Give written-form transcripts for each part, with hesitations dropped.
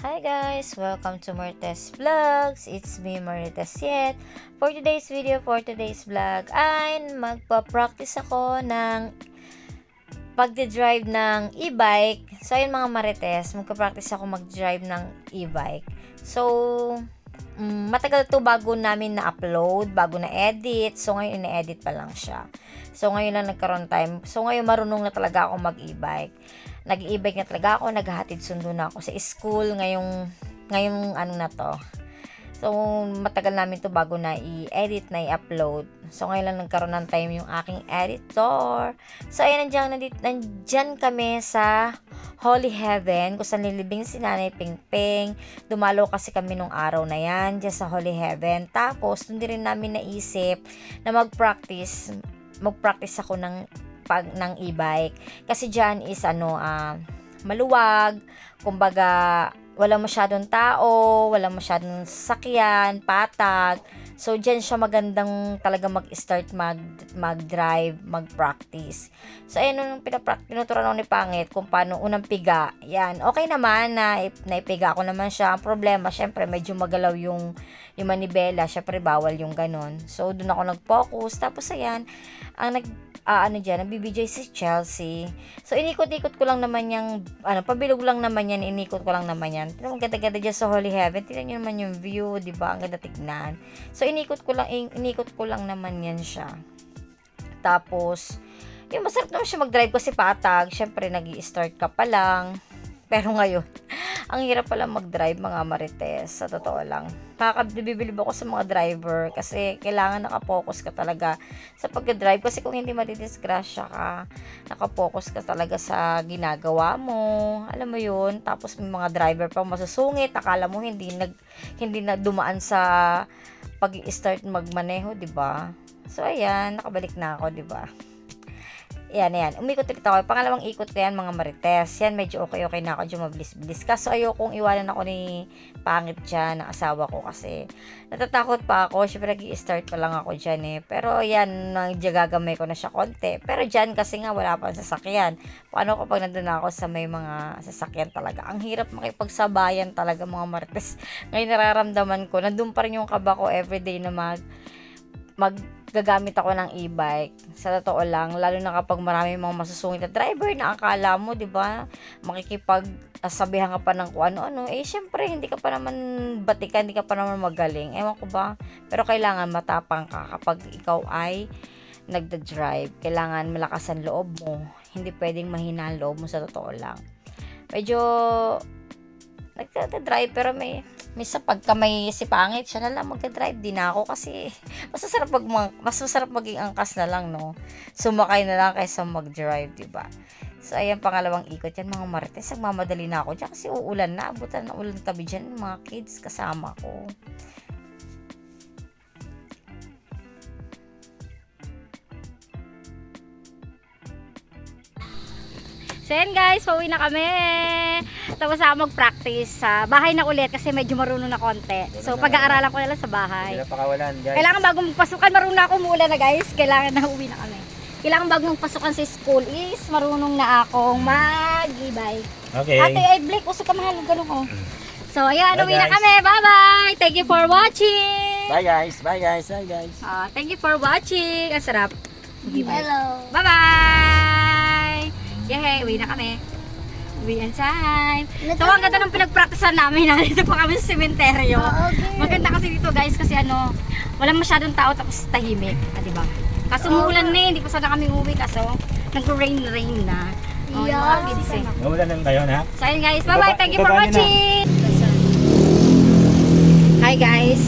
Hi guys! Welcome to Marites Vlogs. It's me, Marites Yet. For today's video, for today's vlog, ay magpa-practice ako ng pagde-drive ng e-bike. So, ayun mga Marites, magpa-practice ako mag-drive ng e-bike. So, matagal to bago namin na-upload, bago na-edit. So, ngayon ina-edit pa lang siya. So, ngayon lang nagkaroon time. So, ngayon marunong na talaga ako mag-e-bike. Nag-e-bike na talaga ako, naghahatid sundo na ako sa school ngayong ano na to. So, matagal namin to bago na i-edit, na i-upload. So, ngayon lang nagkaroon ng time yung aking editor. So, ayan, nandyan kami sa Holy Heaven, kung saan nilibing si Nanay Pingping. Dumalo kasi kami nung araw na yan, dyan sa Holy Heaven. Tapos, hindi rin namin naisip na mag-practice ako ng e-bike. Kasi dyan is maluwag, kumbaga walang masyadong tao, walang masyadong sasakyan, patag. So, dyan siya magandang talaga mag-start mag-drive, mag-practice. So, ayun, nung tinuturan ako ni Pangit kung paano unang piga. Yan, okay naman na naipiga ko naman siya. Ang problema, syempre, medyo magalaw yung manibela. Syempre, bawal yung ganun. So, doon ako nag-focus. Tapos, ayan, nagbibidyo si Chelsea. So, inikot-ikot ko lang naman yung, pabilog lang naman yan, inikot ko lang naman yan. Ang ganda-ganda dyan sa Holy Heaven. Tignan nyo naman yung view, di ba? Ang ganda tignan. So, inikot ko lang naman yan siya. Tapos, yung masarap naman siya mag-drive kasi patag. Syempre, nag-i-start ka pa lang. Pero ngayon, ang hirap pala mag-drive mga Marites, sa totoo lang. Bibilib ako sa mga driver kasi kailangan nakapokus ka talaga sa pag-drive. Kasi kung hindi madidisgrasya ka, nakapokus ka talaga sa ginagawa mo. Alam mo yun? Tapos may mga driver pa masusungit. Akala mo hindi na dumaan sa pag-i-start magmaneho, di ba? So, ayan, nakabalik na ako, di ba? Ayan. Umikot ulit ako. Pangalawang ikot ko yan, mga Marites. Yan, medyo okay na ako dyan, mabilis-bilis. Kaso ayokong iwanan ako ni Pangit dyan, ng asawa ko, kasi natatakot pa ako. Siyempre, nag-i-start pa lang ako dyan eh. Pero yan, gagamay ko na siya konti. Pero dyan, kasi nga, wala pang sasakyan. Paano kapag nandun ako sa may mga sasakyan talaga? Ang hirap makipagsabayan talaga, mga Marites. Ngayon, nararamdaman ko, nandun pa rin yung kaba ko everyday na gagamit ako ng e-bike. Sa totoo lang, lalo na kapag marami mga masusungit na driver na akala mo, 'di ba, sabihan ka pa ng kung ano-ano, syempre hindi ka pa naman batikan, hindi ka pa naman magaling. Ewan ko ba, pero kailangan matapang ka kapag ikaw ay nagda-drive. Kailangan malakas ang loob mo. Hindi pwedeng mahina ang loob mo, sa totoo lang. Medyo nagda-drive pero minsan pagka may si Pangit, siya na lang magka-drive din ako kasi mas masarap maging angkas na lang, no? Sumakay na lang kaysa mag-drive, diba? So, ayan, pangalawang ikot yan, mga Marites. Nagmamadali na ako dyan kasi uulan na. Abutan ng ulan tabi dyan, mga kids kasama ko. So yan guys, pauwi na kami. Tapos ako mag-practice sa bahay na ulit kasi medyo marunong na konti. So pag-aaralan ko na lang sa bahay. Hindi na pakawalan, guys. Kailangan bago magpasukan, marunong na ako umulan na guys. Kailangan na uwi na kami. Kailangan bago magpasukan sa school is marunong na akong mag-e-bike. Okay. Ate, ay Blake, usok ka mahal, ganun ko. So ayan, Bye, uwi na guys. kami. Bye-bye! Thank you for watching! Bye guys, bye guys, bye guys. Thank you for watching! Ang sarap. Hello. Bye-bye! Yay, uwi na kami. Uwi on time. So, ang ganda ng pinag-practicean namin. Dito pa kami sa sementeryo. Okay. Maganda kasi dito guys kasi walang masyadong tao tapos tahimik. Diba? Kaso umuulan na hindi pa sana kami uwi kaso nag-rain na. Yung mga kids eh. Nawalan lang kayo, na? So, ayun guys. Bye-bye. Thank you for Ibaba nyo na. watching. Hi guys.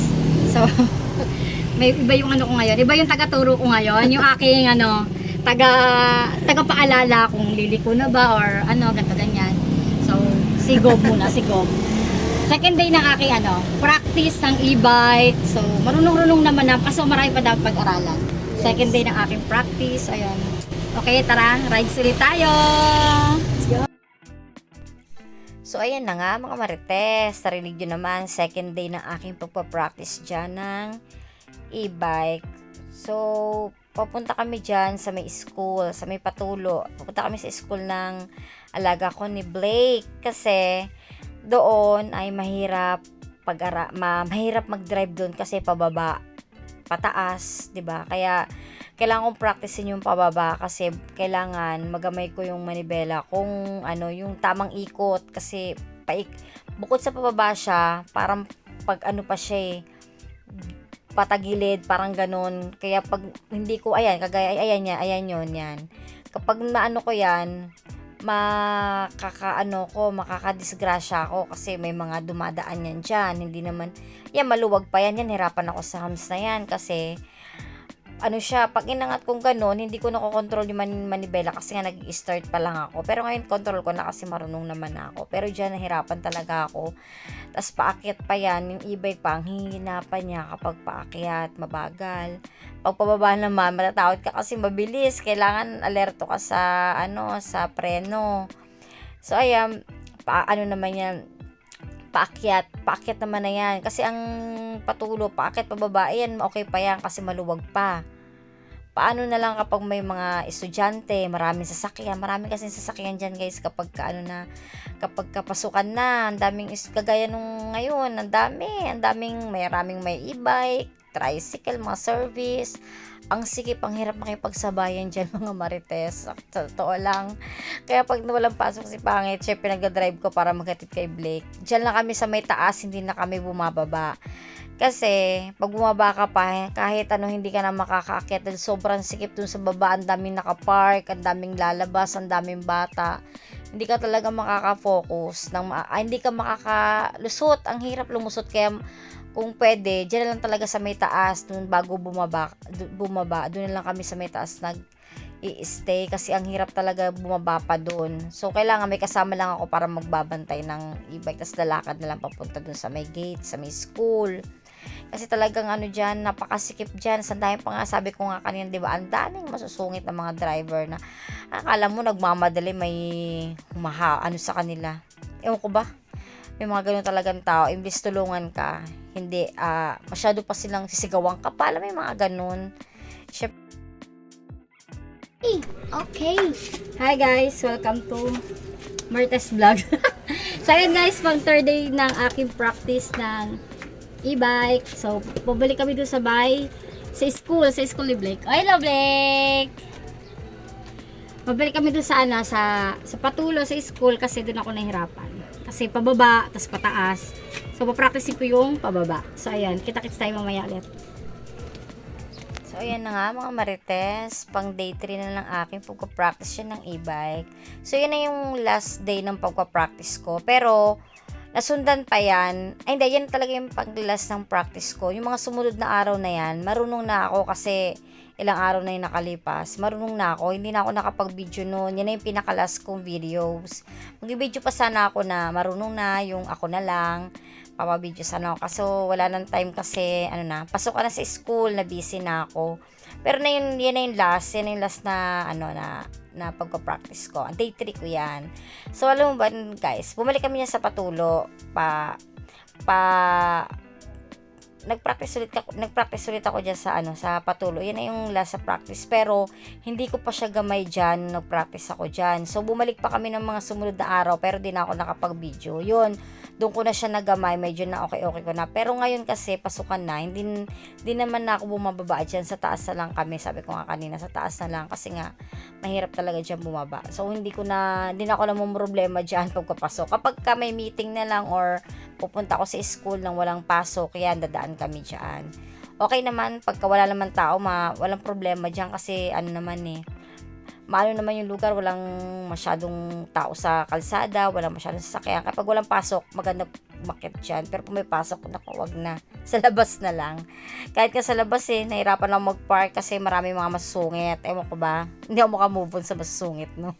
So, may iba yung ko ngayon. Iba yung taga-turo ko ngayon. Yung aking taga-paalala kung liliko na ba or ganito ganyan. So, si Gob muna, si Gob. Second day ng aking practice ng e-bike. So, marunong-runong naman na kaso marami pa dapat pag-aralan. Second day ng aking practice. Ayun. Okay, tara, rides ulit tayo. Let's go. So, ayan na nga, mga Marites. Narinig nyo naman, second day ng aking pagpa-practice dyan ng e-bike. So, papunta kami dyan sa may school, sa may Patulo. Papunta kami sa school ng alaga ko ni Blake kasi doon ay mahirap mahirap mag-drive doon kasi pababa, pataas, 'di ba? Kaya kailangan kong practicein yung pababa kasi kailangan magamay ko yung manibela kung ano, yung tamang ikot kasi bukod sa pababa siya, parang pag ano pa siya patagilid, parang ganun. Kaya pag hindi ko, ayan, kagaya, ayan yun, yan. Kapag naano ko yan, makakadisgrasya ako kasi may mga dumadaan yan dyan. Hindi naman, yan, maluwag pa yan, hirapan ako sa hams na yan kasi, ano siya, pag inangat kong ganun, hindi ko nakokontrol yung manibela kasi nga nag-start pa lang ako. Pero ngayon, control ko na kasi marunong naman ako. Pero dyan, nahirapan talaga ako. Tapos paakyat pa yan, yung e-bike pa, ang hihinapan niya kapag paakyat, mabagal. Pag pababa naman, matatakot ka kasi mabilis. Kailangan alerto ka sa, sa preno. So, ayan, naman yan, paakyat naman na yan. Kasi ang patulo, paakyat, pababa, yan, okay pa yan kasi maluwag pa. Paano na lang kapag may mga estudyante, maraming sasakyan, maraming kasing sasakyan dyan guys kapag kapag kapasukan na, ang daming, kagaya nung ngayon, ang daming, maraming may e-bike, tricycle, mga service, ang sikip, ang hirap makipagsabayan dyan mga marites, sa totoo lang. Kaya pag walang pasok si Pangit, syempre nag-drive ko para maghatid kay Blake. Dyan lang kami sa may taas, hindi na kami bumababa. Kasi, pag bumaba ka pa, kahit hindi ka na makakaakyat dahil sobrang sikip dun sa baba, ang daming nakapark, ang daming lalabas, ang daming bata. Hindi ka talaga makaka-focus, hindi ka makakalusot, ang hirap lumusot. Kaya, kung pwede, dyan lang talaga sa may taas, dun bago bumaba, dun lang kami sa may taas i-stay kasi ang hirap talaga bumaba pa dun. So, kailangan may kasama lang ako para magbabantay ng e-bike, tas lalakad na lang papunta dun sa may gate, sa may school. Kasi talagang dyan, napakasikip dyan. Sandahin pa nga, sabi ko nga kanina, di ba, ang daming masusungit ng mga driver na akala mo nagmamadali, may sa kanila. Ewan ko ba? May mga ganun talagang tao, imbis tulungan ka, hindi, masyado pa silang sisigawan ka pala, may mga ganun. Okay. Hi guys, welcome to Marites Vlog. So ayan guys, pang third day ng aking practice ng e-bike. So, pabalik kami doon sa school ni Blake. Oh, hello Blake! Pabalik kami doon sa patulo sa school kasi doon ako nahirapan. Kasi pababa, tas pataas. So, papractice ko yung pababa. So, ayan, kita-kits tayo mamaya ulit. So, ayan na nga mga marites, pang day 3 na lang aking pagpa-practice yun ng e-bike. So, yun na yung last day ng pagpa-practice ko. Pero, nasundan pa yan. Ay, hindi, yan talaga yung pag-last ng practice ko. Yung mga sumunod na araw na yan, marunong na ako kasi ilang araw na yung nakalipas. Marunong na ako, hindi na ako nakapag-video noon. Yan na yung pinaka-last kong videos. Mag-video pa sana ako na marunong na, yung ako na lang. Papabidyo sana ako. Kaso wala nang time kasi, pasok ka na sa school, na busy na ako. Pero yan na yung last na pagpa-practice ko. Day 3 ko yan. So, alam mo ba, guys, bumalik kami niya sa patulo, nagpractice ulit ako diyan sa patulo. Yan na yung last sa practice. Pero, hindi ko pa siya gamay diyan, nagpractice ako diyan. So, bumalik pa kami ng mga sumunod na araw, pero di na ako nakapag-video. Yun, doon ko na siya nagamay, medyo na okay ko na. Pero ngayon kasi, pasukan na, hindi naman na ako bumababa dyan, sa taas na lang kami. Sabi ko nga kanina, sa taas na lang, kasi nga, mahirap talaga dyan bumaba. So, hindi na ako namang problema dyan pagkapasok. Kapag may meeting na lang, or pupunta ako sa school nang walang pasok, yan, dadaan kami dyan. Okay naman, pagka wala naman tao, walang problema dyan, kasi maano naman yung lugar, walang masyadong tao sa kalsada, walang masyadong sasakyan. Kapag walang pasok, maganda umakyat dyan. Pero kung may pasok, wag na. Sa labas na lang. Kahit ka sa labas nahirapan lang mag-park kasi marami mga masusungit. Ewan ko ba? Hindi ako makamove on sa masusungit, no?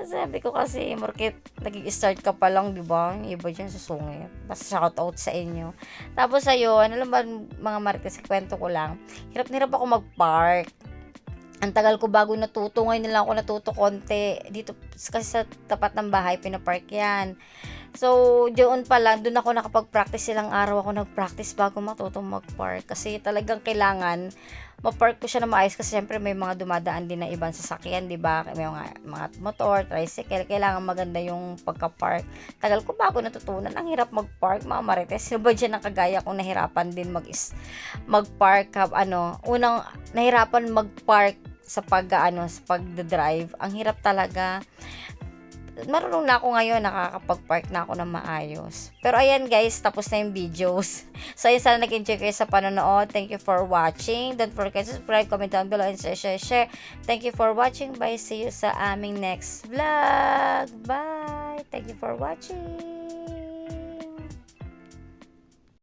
Sabi ko kasi, market, nag-start ka pa lang, di ba? Yung iba dyan susungit. Basta shout out sa inyo. Tapos ayun, alam ba mga marites, kwento ko lang, hirap na hirap ako mag-park. Ang tagal ko bago natuto. Ngayon na lang ako natuto konti. Dito kasi sa tapat ng bahay, pinapark yan. So, doon pa lang, doon ako nakapag-practice, ilang araw ako nag-practice bago matutong mag-park. Kasi talagang kailangan ma-park ko siya na maayos kasi syempre may mga dumadaan din na ibang sasakyan, di ba? May mga motor, tricycle, kailangan maganda yung pagka-park. Tagal ko bago natutunan, ang hirap mag-park, mga marites. Sino ba dyan ang kagaya kong nahirapan din mag-park, unang nahirapan mag-park sa sa pag-drive. Ang hirap talaga. Marunong na ako ngayon, nakakapag-park na ako ng maayos. Pero ayan guys, tapos na yung videos. So ayun, sana nag-enjoy kayo sa panonood. Thank you for watching. Don't forget to subscribe, comment down below, and share. Thank you for watching. Bye. See you sa aming next vlog. Bye. Thank you for watching.